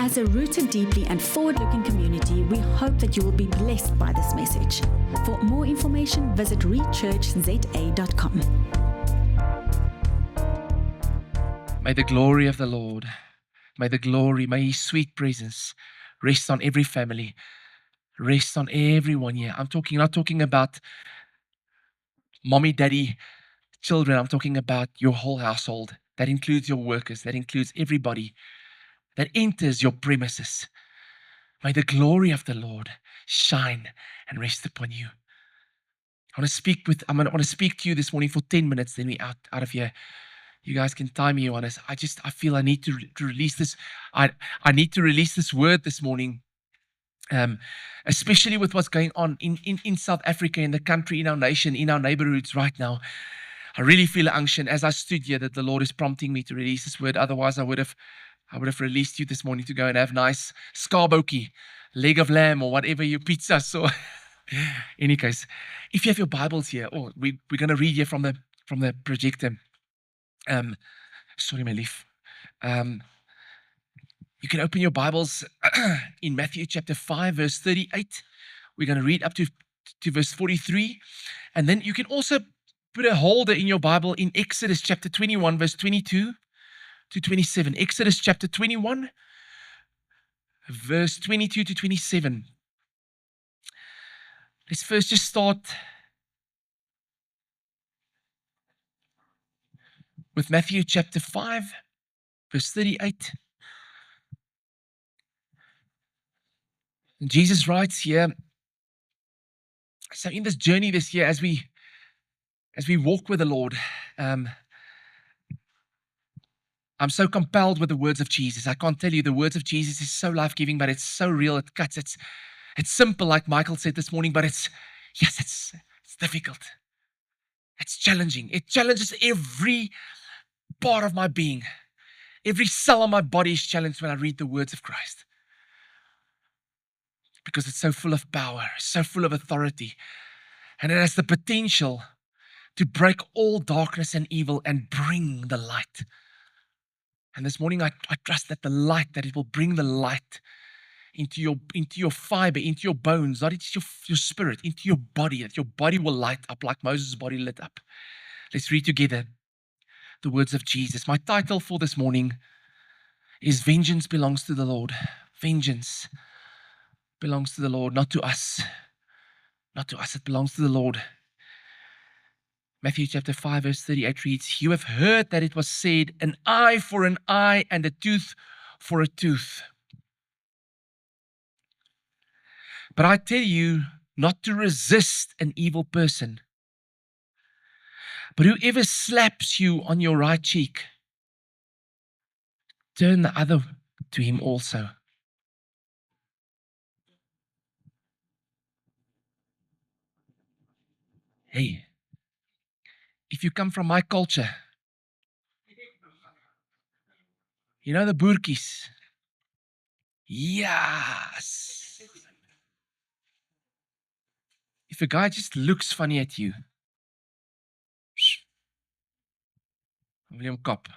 As a rooted deeply and forward-looking community, we hope that you will be blessed by this message. For more information, visit rechurchza.com. May the glory of the Lord, may His sweet presence rest on every family, rest on everyone here. I'm not talking about mommy, daddy, children. I'm talking about your whole household. That includes your workers. That includes everybody that enters your premises. May the glory of the Lord shine and rest upon you. I want to speak to you this morning for 10 minutes, then we're out of here. You guys can time me on this. I feel I need to release this. I need to release this word this morning, especially with what's going on in South Africa, in the country, in our nation, in our neighborhoods right now. I really feel unction as I stood here that the Lord is prompting me to release this word. Otherwise, I would have released you this morning to go and have nice scarboki, leg of lamb, or whatever your pizza. So, any case, if you have your Bibles here, we're going to read here from the projector. Sorry, my leaf. You can open your Bibles in Matthew chapter 5, verse 38. We're going to read up to verse 43. And then you can also put a holder in your Bible in Exodus chapter 21, verse 22 to 27. Exodus chapter 21, verse 22 to 27. Let's first just start with Matthew chapter 5, verse 38. And Jesus writes here, so in this journey this year, as we walk with the Lord, I'm so compelled with the words of Jesus. I can't tell you, the words of Jesus is so life-giving, but it's so real, it cuts. It's simple, like Michael said this morning, but it's difficult. It's challenging. It challenges every part of my being. Every cell of my body is challenged when I read the words of Christ. Because it's so full of power, so full of authority. And it has the potential to break all darkness and evil and bring the light. And this morning, I trust that that it will bring the light into your fiber, into your bones, not into your spirit, into your body, that your body will light up like Moses' body lit up. Let's read together the words of Jesus. My title for this morning is Vengeance Belongs to the Lord. Vengeance belongs to the Lord, not to us. Not to us, it belongs to the Lord. Matthew chapter 5, verse 38 reads, "You have heard that it was said, an eye for an eye and a tooth for a tooth. But I tell you not to resist an evil person. But whoever slaps you on your right cheek, turn the other to him also." Hey, if you come from my culture, you know the burkies? Yes. If a guy just looks funny at you, William Kopp.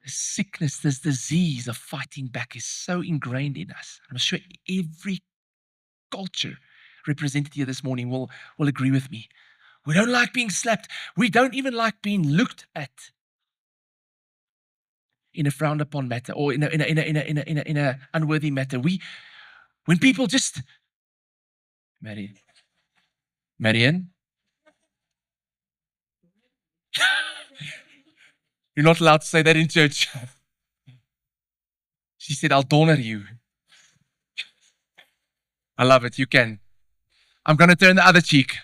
This sickness, this disease of fighting back is so ingrained in us. I'm sure every culture represented here this morning will agree with me. We don't like being slapped. We don't even like being looked at in a frowned upon matter or in a unworthy matter. When people just Marianne, you're not allowed to say that in church. She said, "I'll donor you." I love it. You can. I'm going to turn the other cheek.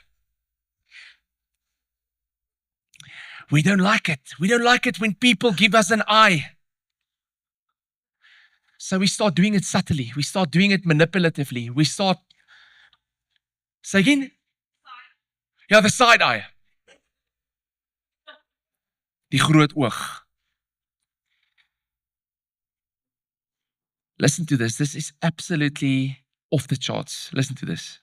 We don't like it. We don't like it when people give us an eye. So we start doing it subtly. We start doing it manipulatively. We start... Say again? Ja, the side eye. Die groot oog. Listen to this. This is absolutely off the charts. Listen to this.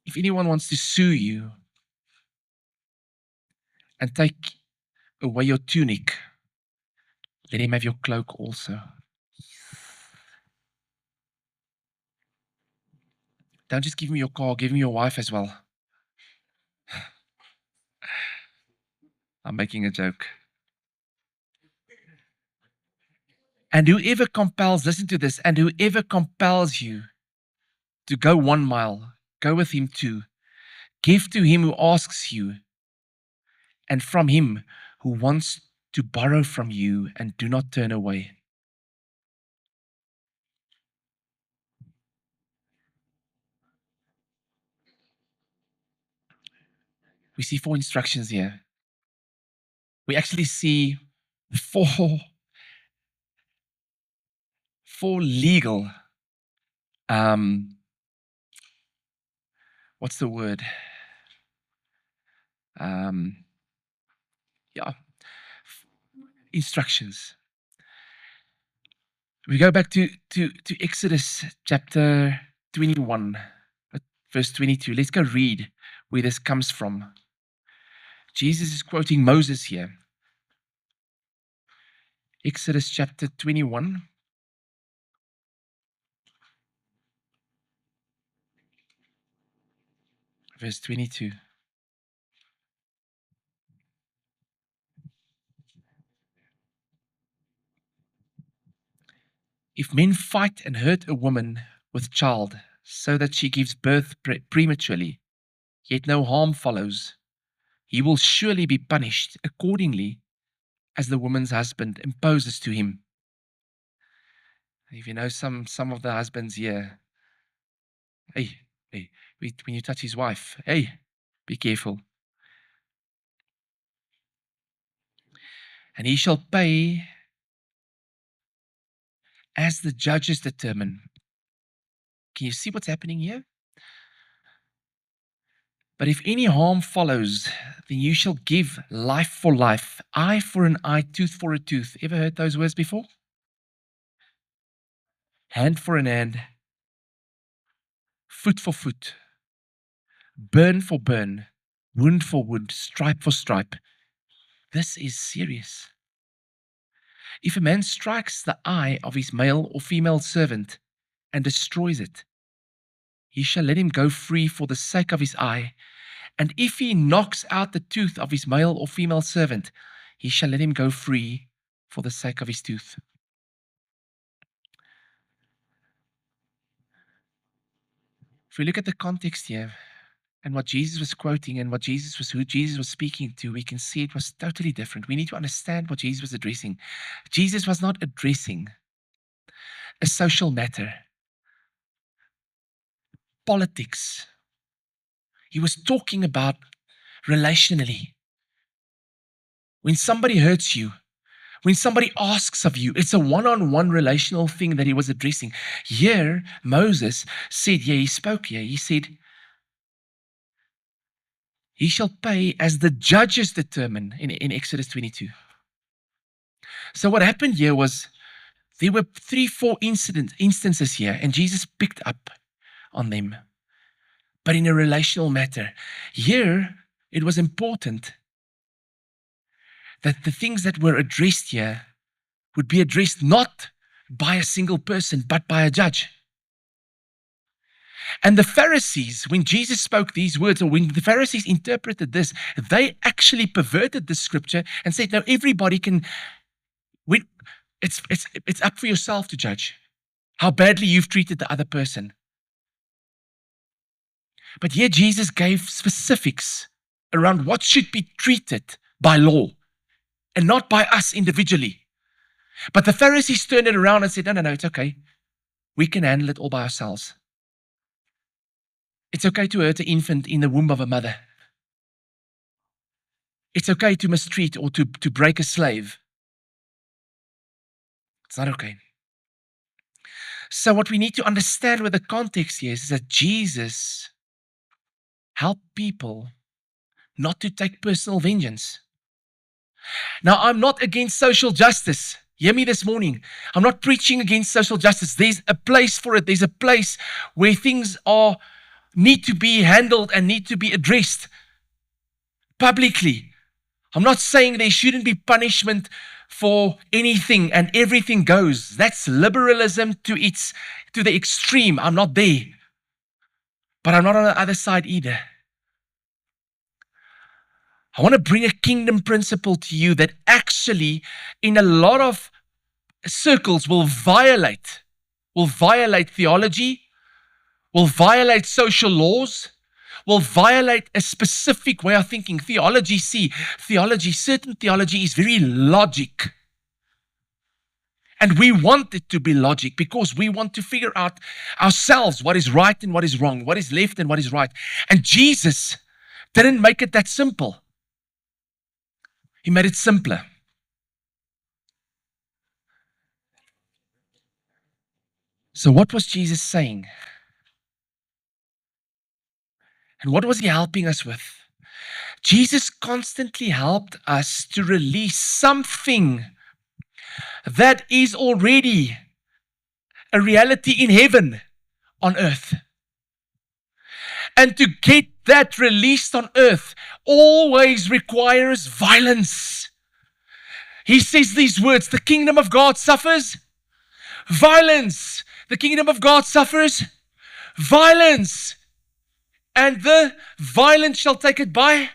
If if anyone wants to sue you and take away your tunic, let him have your cloak also. Don't just give him your car, give him your wife as well. I'm making a joke. And whoever compels, listen to this, and whoever compels you to go 1 mile, go with him 2. Give to him who asks you, and from him who wants to borrow from you, and do not turn away. We see 4 instructions here. We actually see four legal, what's the word? Instructions. We go back to Exodus chapter 21, verse 22. Let's go read where this comes from. Jesus is quoting Moses here. Exodus chapter 21. Verse 22. If men fight and hurt a woman with child, so that she gives birth prematurely, yet no harm follows, he will surely be punished accordingly as the woman's husband imposes to him. If you know some of the husbands here, hey, when you touch his wife, hey, be careful. And he shall pay as the judges determine. Can you see what's happening here? But if any harm follows, then you shall give life for life, eye for an eye, tooth for a tooth. Ever heard those words before? Hand for an hand, foot for foot, burn for burn, wound for wound, stripe for stripe. This is serious. If a man strikes the eye of his male or female servant and destroys it, he shall let him go free for the sake of his eye. And if he knocks out the tooth of his male or female servant, he shall let him go free for the sake of his tooth. If we look at the context here and what Jesus was quoting and who Jesus was speaking to, we can see it was totally different. We need to understand what Jesus was addressing. Jesus was not addressing a social matter, politics. He was talking about relationally. When somebody hurts you, when somebody asks of you, it's a one-on-one relational thing that he was addressing. Here, Moses said, he spoke here, he said, he shall pay as the judges determine in Exodus 22. So what happened here was, there were 3-4 instances here, and Jesus picked up on them. But in a relational matter. Here, it was important that the things that were addressed here would be addressed not by a single person, but by a judge. And the Pharisees, when Jesus spoke these words, or when the Pharisees interpreted this, they actually perverted the scripture and said, no, everybody can, it's up for yourself to judge how badly you've treated the other person. But here Jesus gave specifics around what should be treated by law and not by us individually. But the Pharisees turned it around and said, no, it's okay. We can handle it all by ourselves. It's okay to hurt an infant in the womb of a mother. It's okay to mistreat or to break a slave. It's not okay. So what we need to understand with the context here is that Jesus helped people not to take personal vengeance. Now, I'm not against social justice. Hear me this morning. I'm not preaching against social justice. There's a place for it. There's a place where things are need to be handled and need to be addressed publicly. I'm not saying there shouldn't be punishment for anything and everything goes. That's liberalism to the extreme. I'm not there. But I'm not on the other side either. I want to bring a kingdom principle to you that actually in a lot of circles will violate theology, will violate social laws, will violate a specific way of thinking. Certain theology is very logic. And we want it to be logic because we want to figure out ourselves what is right and what is wrong, what is left and what is right. And Jesus didn't make it that simple. He made it simpler. So what was Jesus saying? And what was he helping us with? Jesus constantly helped us to release something that is already a reality in heaven on earth. And to get that released on earth always requires violence. He says these words, the kingdom of God suffers violence. The kingdom of God suffers violence. And the violent shall take it by.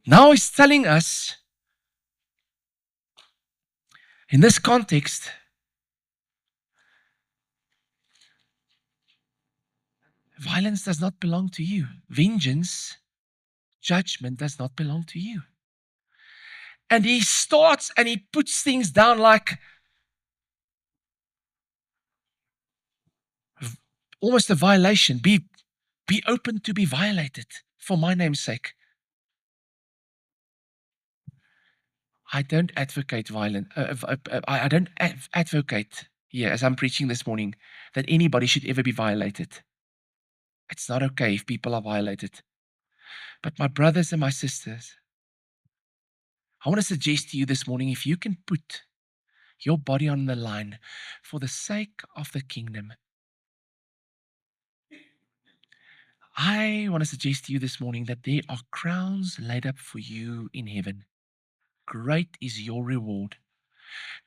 Now he's telling us, in this context, violence does not belong to you. Vengeance, judgment does not belong to you. And he starts and he puts things down like almost a violation. Be open to be violated for my name's sake. I don't advocate violence. I don't advocate here, as I'm preaching this morning, that anybody should ever be violated. It's not okay if people are violated. But my brothers and my sisters, I want to suggest to you this morning, if you can put your body on the line for the sake of the kingdom, I want to suggest to you this morning that there are crowns laid up for you in heaven. Great is your reward.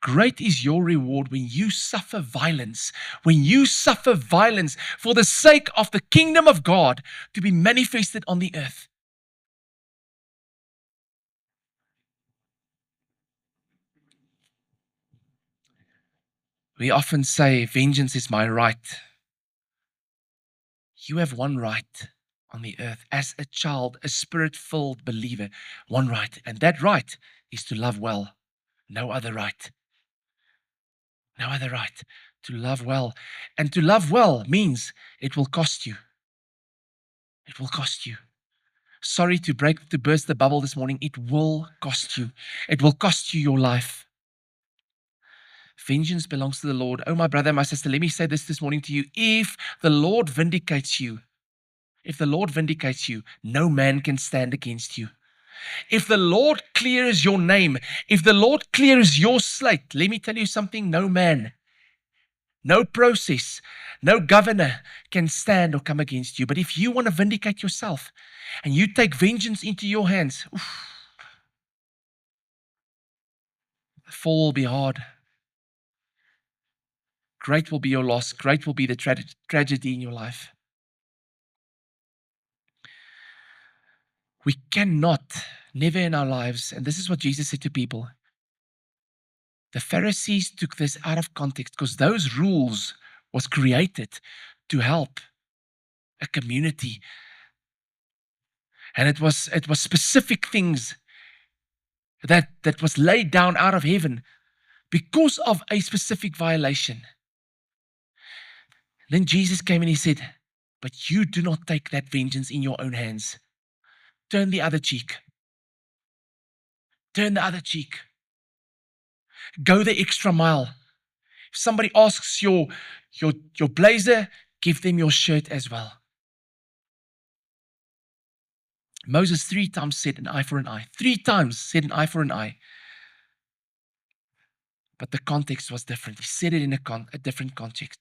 Great is your reward when you suffer violence. When you suffer violence for the sake of the kingdom of God to be manifested on the earth. We often say, vengeance is my right. You have one right on the earth as a child, a spirit-filled believer. One right. And that right is to love well. No other right. No other right. To love well. And to love well means it will cost you. It will cost you. Sorry to burst the bubble this morning. It will cost you. It will cost you your life. Vengeance belongs to the Lord. Oh, my brother, my sister, let me say this morning to you. If the Lord vindicates you, no man can stand against you. If the Lord clears your name, if the Lord clears your slate, let me tell you something, no man, no process, no governor can stand or come against you. But if you want to vindicate yourself and you take vengeance into your hands, the fall will be hard. Great will be your loss. Great will be the tragedy in your life. We cannot, never in our lives, and this is what Jesus said to people. The Pharisees took this out of context because those rules was created to help a community. And it was specific things that was laid down out of heaven because of a specific violation. Then Jesus came and he said, but you do not take that vengeance in your own hands. Turn the other cheek. Turn the other cheek. Go the extra mile. If somebody asks your blazer, give them your shirt as well. Moses 3 times said an eye for an eye. 3 times said an eye for an eye. But the context was different. He said it in a different context.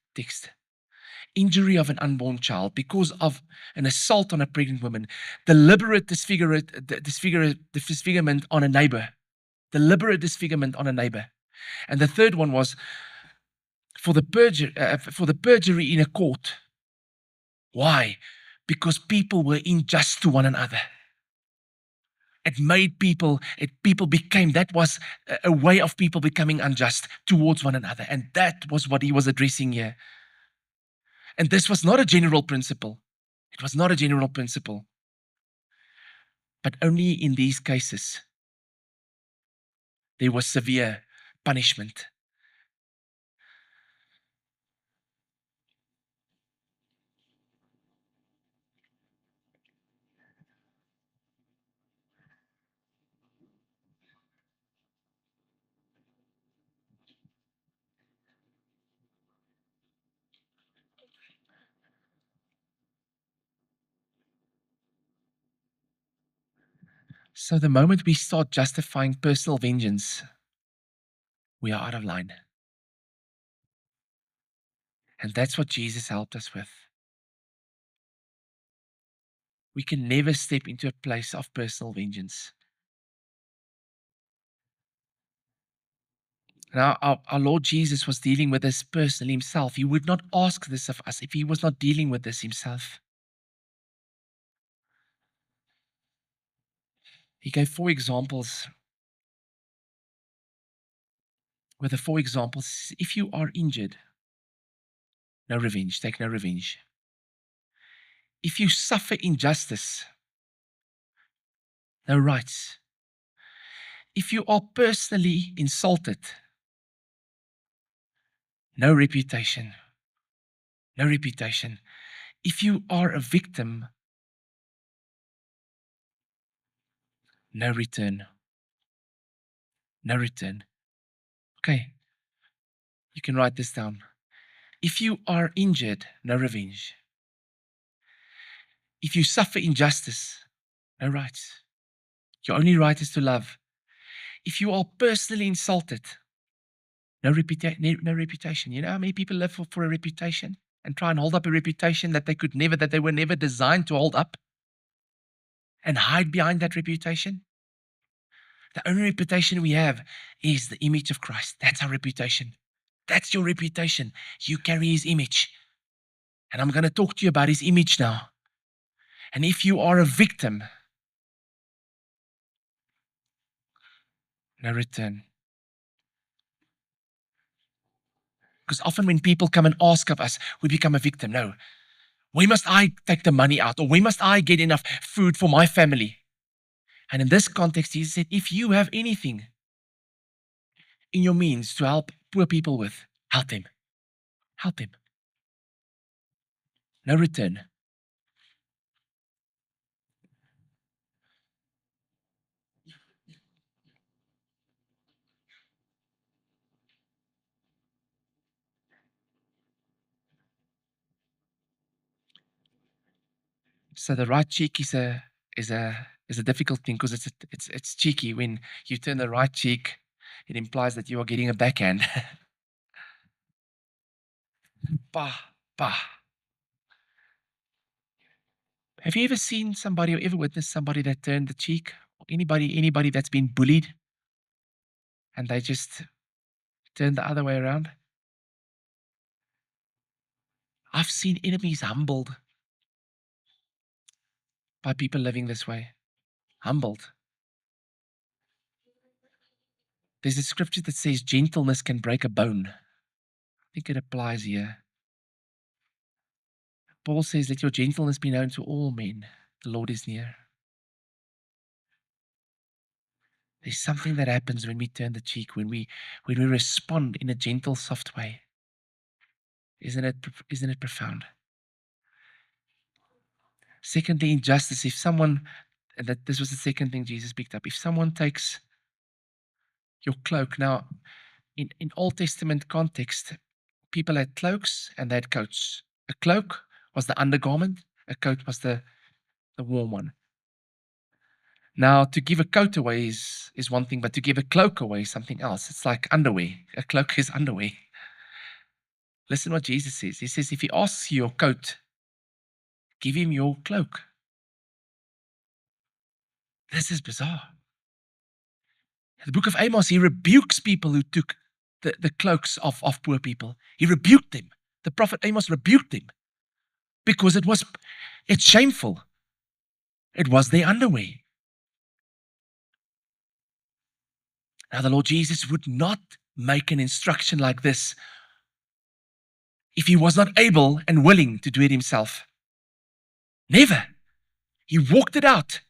Injury of an unborn child because of an assault on a pregnant woman, deliberate disfigurement on a neighbor, deliberate disfigurement on a neighbor. And the third one was for the perjury in a court. Why? Because people were unjust to one another. It made people became, that was a way of people becoming unjust towards one another. And that was what he was addressing here. And this was not a general principle. It was not a general principle. But only in these cases, there was severe punishment. So the moment we start justifying personal vengeance, we are out of line. And that's what Jesus helped us with. We can never step into a place of personal vengeance. Now, our Lord Jesus was dealing with this personally himself. He would not ask this of us if he was not dealing with this himself. He gave 4 examples. With the 4 examples, if you are injured, no revenge, take no revenge. If you suffer injustice, no rights. If you are personally insulted, no reputation. No reputation. If you are a victim, no return. No return. Okay. You can write this down. If you are injured, no revenge. If you suffer injustice, no rights. Your only right is to love. If you are personally insulted, no reputation. You know how many people live for a reputation and try and hold up a reputation that they were never designed to hold up and hide behind that reputation? The only reputation we have is the image of Christ. That's our reputation. That's your reputation. You carry his image. And I'm going to talk to you about his image now. And if you are a victim, no return. Because often when people come and ask of us, we become a victim. No. When must I take the money out? Or when must I get enough food for my family? And in this context, Jesus said, if you have anything in your means to help poor people with, help them. Help them. No return. So the right cheek is a difficult thing because it's cheeky. When you turn the right cheek, it implies that you are getting a backhand. Bah, bah. Have you ever seen somebody or ever witnessed somebody that turned the cheek? Or anybody that's been bullied and they just turn the other way around? I've seen enemies humbled by people living this way. Humbled. There's a scripture that says gentleness can break a bone. I think it applies here. Paul says, let your gentleness be known to all men. The Lord is near. There's something that happens when we turn the cheek, when we respond in a gentle, soft way. Isn't it profound? Secondly, injustice. If someone, and this was the second thing Jesus picked up. If someone takes your cloak, now in Old Testament context, people had cloaks and they had coats. A cloak was the undergarment, a coat was the warm one. Now, to give a coat away is one thing, but to give a cloak away is something else. It's like underwear. A cloak is underwear. Listen what Jesus says. He says, if he asks you your coat, give him your cloak. This is bizarre. In the book of Amos, he rebukes people who took the cloaks of poor people. He rebuked them. The prophet Amos rebuked them because it's shameful. It was their underwear. Now, the Lord Jesus would not make an instruction like this if he was not able and willing to do it himself. Never. He walked it out.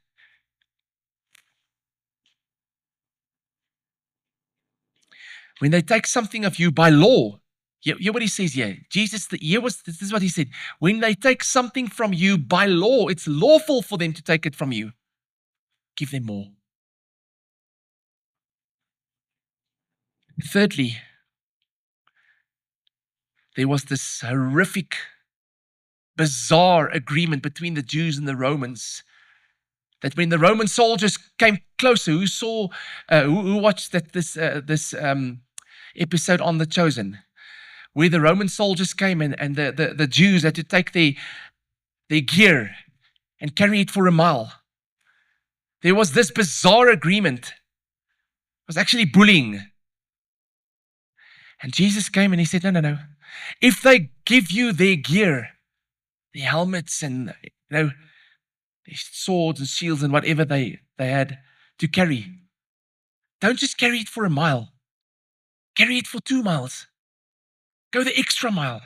When they take something of you by law, hear what he says here. Jesus, this is what he said. When they take something from you by law, it's lawful for them to take it from you. Give them more. Thirdly, there was this horrific, bizarre agreement between the Jews and the Romans that when the Roman soldiers came closer, who watched this episode on The Chosen, where the Roman soldiers came and the Jews had to take their gear and carry it for a mile. There was this bizarre agreement. It was actually bullying. And Jesus came and he said, no. If they give you their gear, their helmets and their swords and shields and whatever they had to carry, don't just carry it for a mile. Carry it for 2 miles. Go the extra mile.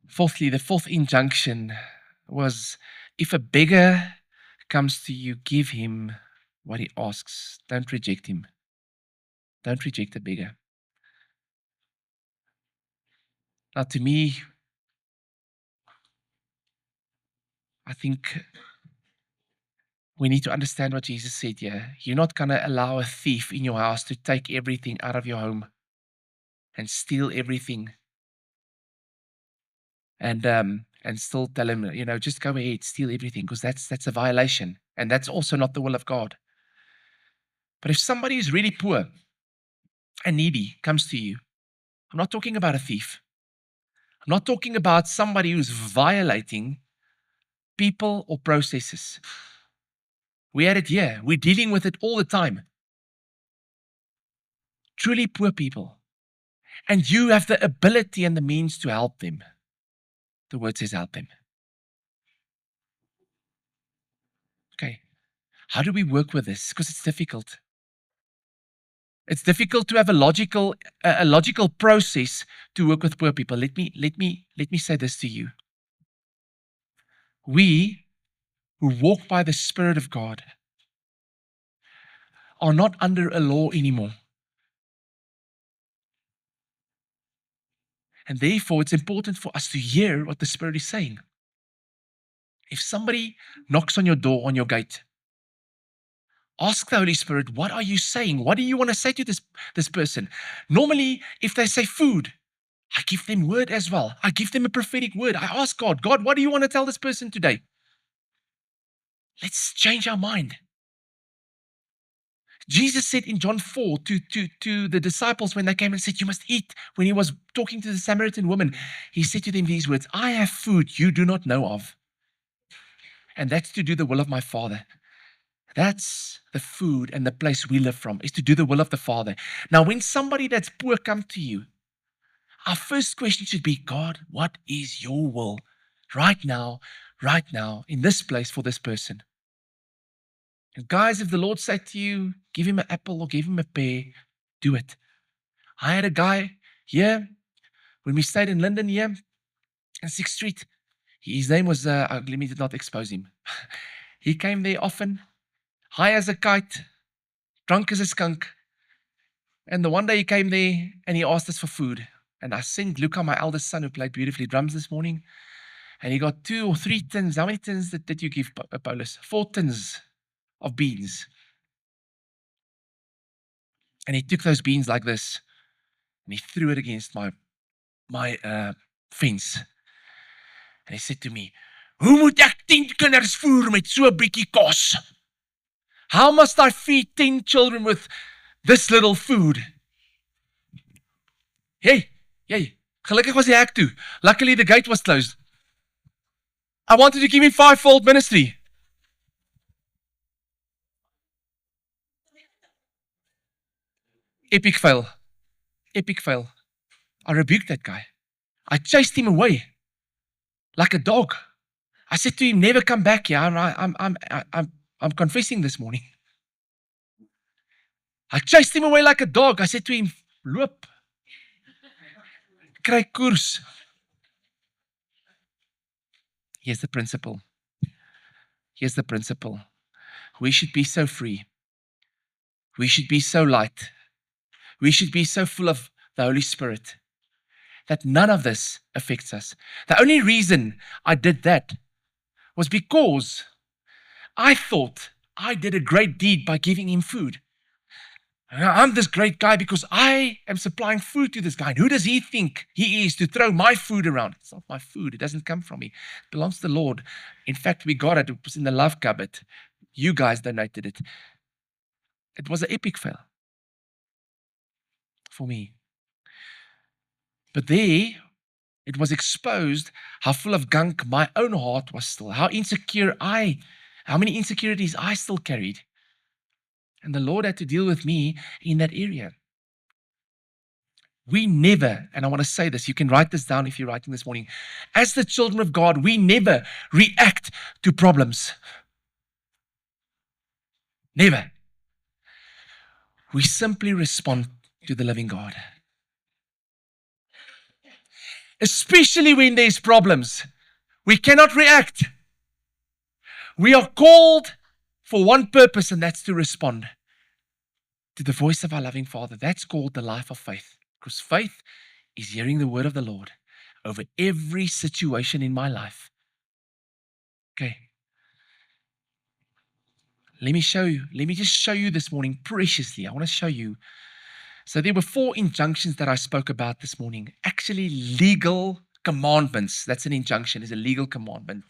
Fourthly, the fourth injunction was, if a beggar comes to you, give him what he asks. Don't reject him. Don't reject a beggar. Now, to me, I think we need to understand what Jesus said here. You're not going to allow a thief in your house to take everything out of your home and steal everything and still tell him, just go ahead, steal everything, because that's a violation. And that's also not the will of God. But if somebody is really poor and needy comes to you, I'm not talking about a thief. I'm not talking about somebody who's violating people or processes. We had it here. We're dealing with it all the time. Truly poor people. And you have the ability and the means to help them. The word says help them. Okay. How do we work with this? Because it's difficult. It's difficult to have a logical process to work with poor people. Let me say this to you. We who walk by the Spirit of God are not under a law anymore. And therefore, it's important for us to hear what the Spirit is saying. If somebody knocks on your door, on your gate, ask the Holy Spirit, what are you saying? What do you want to say to this person? Normally, if they say food, I give them word as well. I give them a prophetic word. I ask God, what do you want to tell this person today? Let's change our mind. Jesus said in John 4 to the disciples when they came and said, you must eat. When he was talking to the Samaritan woman, he said to them these words, I have food you do not know of. And that's to do the will of my Father. That's the food and the place we live from, is to do the will of the Father. Now, when somebody that's poor comes to you, our first question should be, God, what is your will right now, in this place for this person? And guys, if the Lord said to you, give him an apple or give him a pear, do it. I had a guy here, when we stayed in London here, in 6th Street, his name was, let me not expose him. He came there often, high as a kite, drunk as a skunk. And the one day he came there and he asked us for food. And I sent Luca, my eldest son, who played beautifully drums this morning, and he got 2 or 3 tins. How many tins did you give, Paulus? 4 tins of beans. And he took those beans like this and he threw it against my fence. And he said to me, "Hoe moet ek 10 kinders voer met so 'n bietjie kos? How must I feed 10 children with this little food?" Hey, gelukkig was die hek toe. Luckily the gate was closed. I wanted to give him 5-fold ministry. Epic fail. Epic fail. I rebuked that guy. I chased him away like a dog. I said to him, "Never come back here." I'm confessing this morning. I chased him away like a dog. I said to him, "Loop. Kry koers." Here's the principle. Here's the principle. We should be so free. We should be so light. We should be so full of the Holy Spirit that none of this affects us. The only reason I did that was because I thought I did a great deed by giving him food. I'm this great guy because I am supplying food to this guy. And who does he think he is to throw my food around? It's not my food. It doesn't come from me. It belongs to the Lord. In fact, we got it. It was in the love cupboard. You guys donated it. It was an epic fail for me. But there, it was exposed how full of gunk my own heart was still, how many insecurities I still carried. And the Lord had to deal with me in that area. We never, and I want to say this, you can write this down if you're writing this morning. As the children of God, we never react to problems. Never. We simply respond to the living God. Especially when there's problems, we cannot react. We are called for one purpose, and that's to respond to the voice of our loving Father. That's called the life of faith. Because faith is hearing the word of the Lord over every situation in my life. Okay. Let me show you. Let me just show you this morning preciously. I want to show you. So there were 4 injunctions that I spoke about this morning. Actually, legal commandments. That's an injunction, is a legal commandment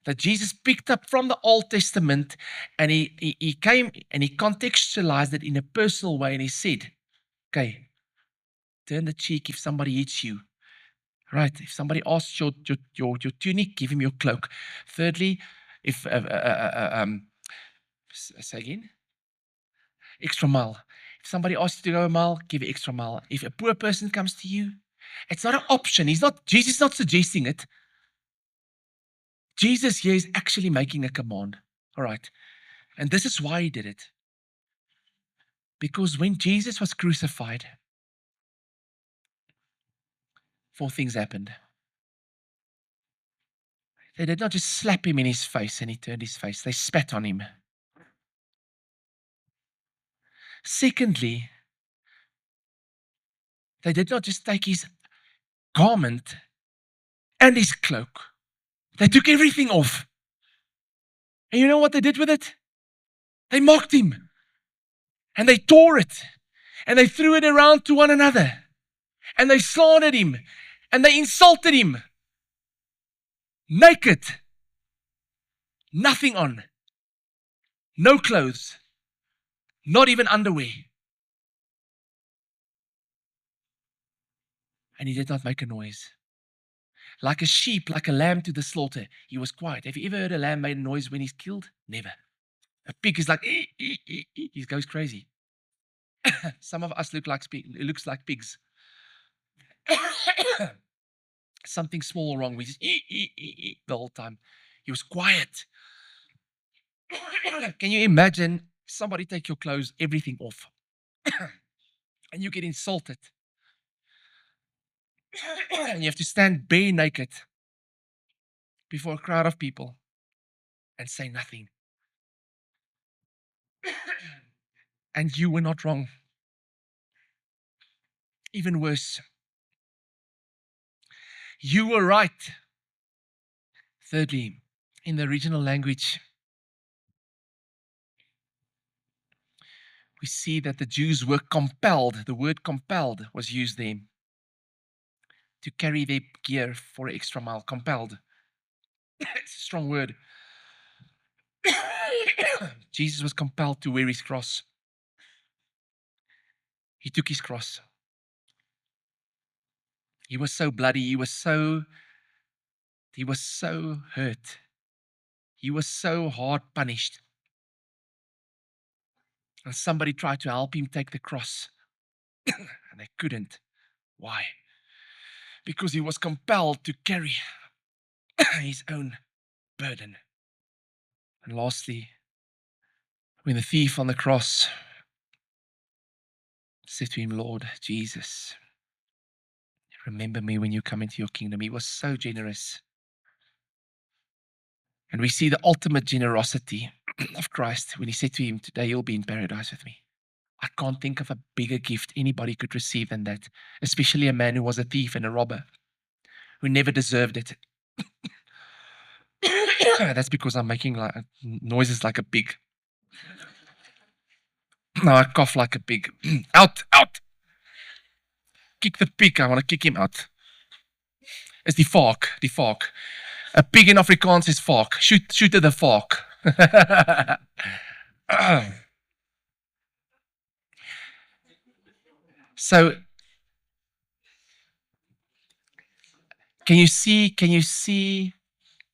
that Jesus picked up from the Old Testament, and he came and he contextualized it in a personal way, and he said, okay, turn the cheek if somebody hits you. Right? If somebody asks your tunic, give him your cloak. Thirdly, if say again, extra mile. If somebody asks you to go a mile, give an extra mile. If a poor person comes to you, it's not an option. Jesus is not suggesting it. Jesus here is actually making a command. All right. And this is why he did it. Because when Jesus was crucified, 4 things happened. They did not just slap him in his face and he turned his face. They spat on him. Secondly, they did not just take his garment and his cloak. They took everything off. And you know what they did with it? They mocked him. And they tore it. And they threw it around to one another. And they slandered him. And they insulted him. Naked. Nothing on. No clothes. Not even underwear. And he did not make a noise. Like a sheep, like a lamb to the slaughter, he was quiet. Have you ever heard a lamb make a noise when he's killed? Never. A pig is like, he goes crazy. Some of us look like looks like pigs. Something small wrong. We just the whole time. He was quiet. Can you imagine somebody take your clothes, everything off, and you get insulted? And you have to stand bare naked before a crowd of people and say nothing. And you were not wrong. Even worse, you were right. Thirdly, in the original language, we see that the Jews were compelled. The word compelled was used there to carry their gear for an extra mile. Compelled. It's a strong word. Jesus was compelled to wear his cross. He took his cross. He was so bloody. He was so hurt. He was so hard punished. And somebody tried to help him take the cross. And they couldn't. Why? Because he was compelled to carry his own burden. And lastly, when the thief on the cross said to him, Lord Jesus, remember me when you come into your kingdom. He was so generous. And we see the ultimate generosity of Christ when he said to him, today you'll be in paradise with me. I can't think of a bigger gift anybody could receive than that, especially a man who was a thief and a robber, who never deserved it. That's because I'm making noises like a pig. No, I cough like a pig. Out. Kick the pig. I want to kick him out. It's the vark. A pig in Afrikaans is vark. Shoot at the vark. So, can you see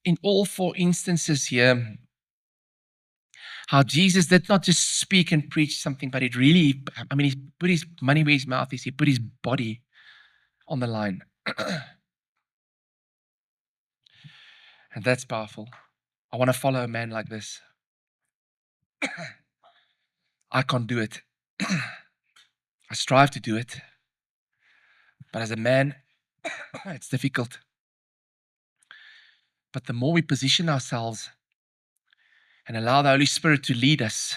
in all four instances here how Jesus did not just speak and preach something, but it really, he put his money where his mouth is. He put his body on the line. And that's powerful. I want to follow a man like this. I can't do it. I strive to do it. But as a man, it's difficult. But the more we position ourselves and allow the Holy Spirit to lead us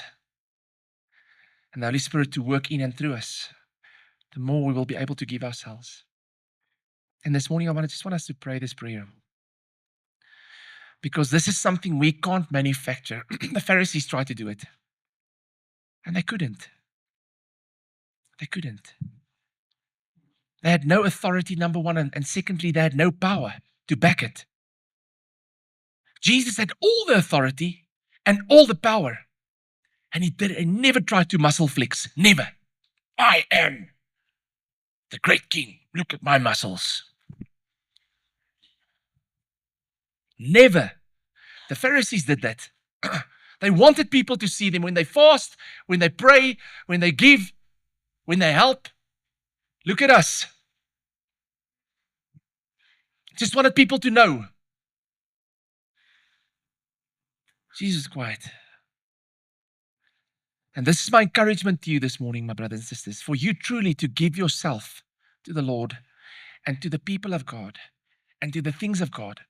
and the Holy Spirit to work in and through us, the more we will be able to give ourselves. And this morning, I just want us to pray this prayer. Because this is something we can't manufacture. The Pharisees tried to do it. And they couldn't. They had no authority, number one. And secondly, they had no power to back it. Jesus had all the authority and all the power. And he never tried to muscle flex. Never. I am the great king. Look at my muscles. Never. The Pharisees did that. They wanted people to see them when they fast, when they pray, when they give, when they help. Look at us. Just wanted people to know. Jesus is quiet. And this is my encouragement to you this morning, my brothers and sisters, for you truly to give yourself to the Lord and to the people of God and to the things of God.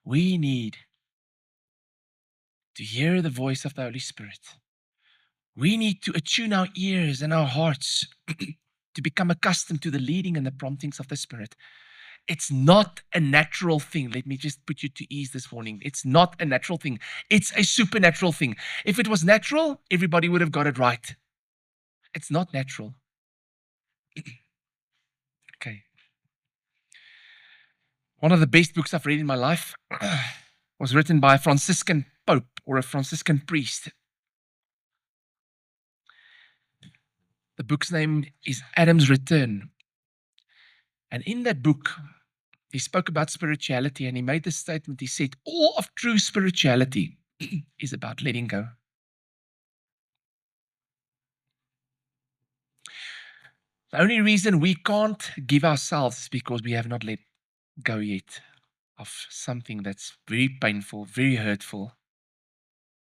We need to hear the voice of the Holy Spirit. We need to attune our ears and our hearts to become accustomed to the leading and the promptings of the Spirit. It's not a natural thing. Let me just put you to ease this morning. It's not a natural thing. It's a supernatural thing. If it was natural, everybody would have got it right. It's not natural. Okay. One of the best books I've read in my life was written by a Franciscan Pope or a Franciscan priest. The book's name is Adam's Return. And in that book, he spoke about spirituality and he made this statement. He said, all of true spirituality is about letting go. The only reason we can't give ourselves is because we have not let go yet of something that's very painful, very hurtful,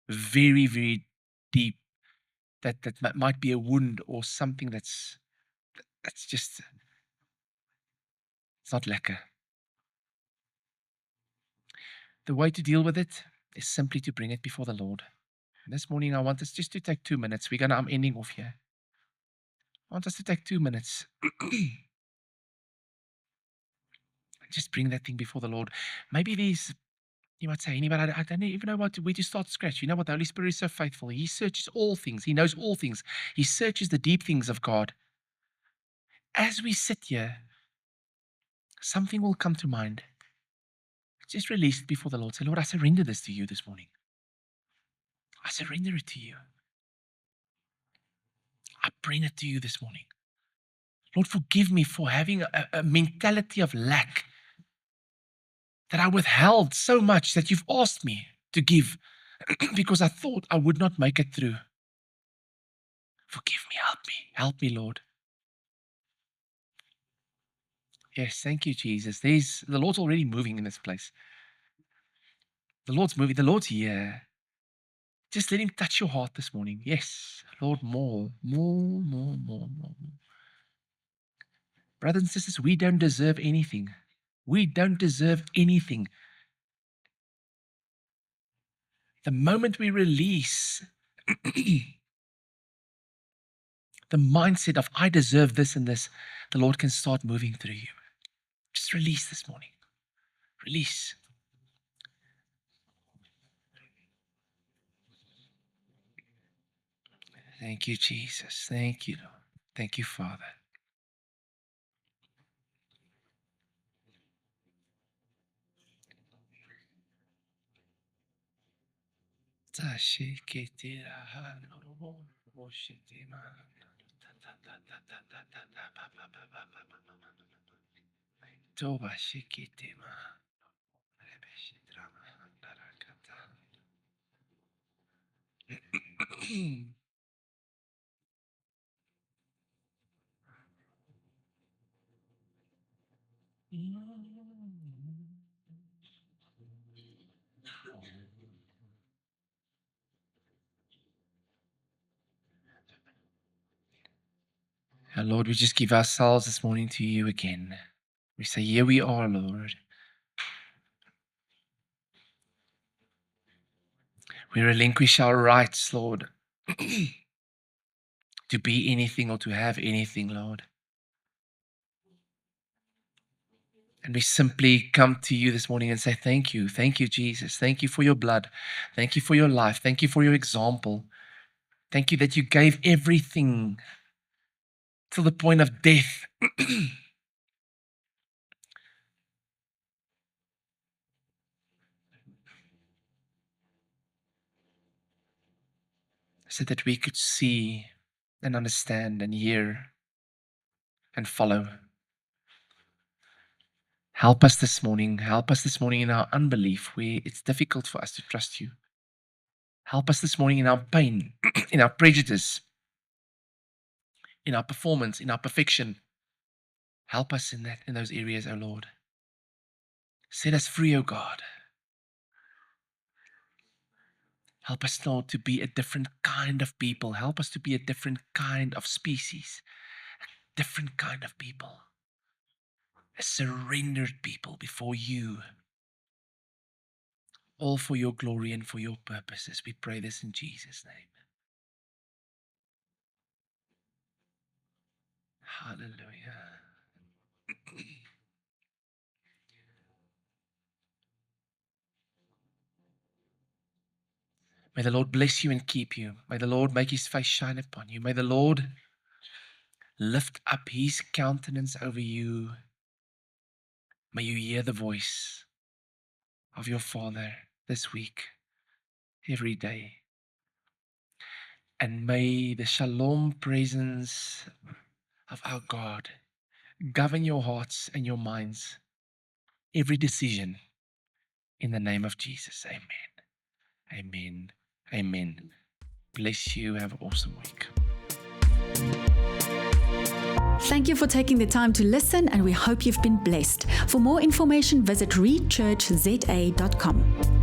very, very deep, that might be a wound or something that's just, it's not lekker. The way to deal with it is simply to bring it before the Lord. And this morning, I want us just to take 2 minutes. I'm ending off here. I want us to take 2 minutes. Just bring that thing before the Lord. Maybe there's You might say, but I don't even know where to start scratch. You know what? The Holy Spirit is so faithful. He searches all things. He knows all things. He searches the deep things of God. As we sit here, something will come to mind. Just release it before the Lord. Say, Lord, I surrender this to you this morning. I surrender it to you. I bring it to you this morning. Lord, forgive me for having a mentality of lack, that I withheld so much that you've asked me to give because I thought I would not make it through. Forgive me, help me, Lord. Yes, thank you, Jesus. The Lord's already moving in this place. The Lord's moving, the Lord's here. Just let him touch your heart this morning. Yes, Lord, more. Brothers and sisters, we don't deserve anything. We don't deserve anything. The moment we release the mindset of I deserve this and this, the Lord can start moving through you. Just release this morning. Release. Thank you, Jesus. Thank you, Lord. Thank you, Father. And Lord, we just give ourselves this morning to you again. We say, here we are, Lord. We relinquish our rights, Lord, to be anything or to have anything, Lord. And we simply come to you this morning and say, thank you, Jesus. Thank you for your blood. Thank you for your life. Thank you for your example. Thank you that you gave everything till the point of death. So that we could see and understand and hear and follow. Help us this morning. Help us this morning in our unbelief where it's difficult for us to trust you. Help us this morning in our pain, in our prejudice, in our performance, in our perfection. Help us in those areas, O Lord. Set us free, O God. Help us, Lord, to be a different kind of people. Help us to be a different kind of species, a different kind of people, a surrendered people before you, all for your glory and for your purposes. We pray this in Jesus' name. Hallelujah. May the Lord bless you and keep you. May the Lord make his face shine upon you. May the Lord lift up his countenance over you. May you hear the voice of your Father this week, every day. And may the shalom presence of our God govern your hearts and your minds, every decision, in the name of Jesus. Amen. Amen. Amen. Bless you. Have an awesome week. Thank you for taking the time to listen, and we hope you've been blessed. For more information, visit rechurchza.com.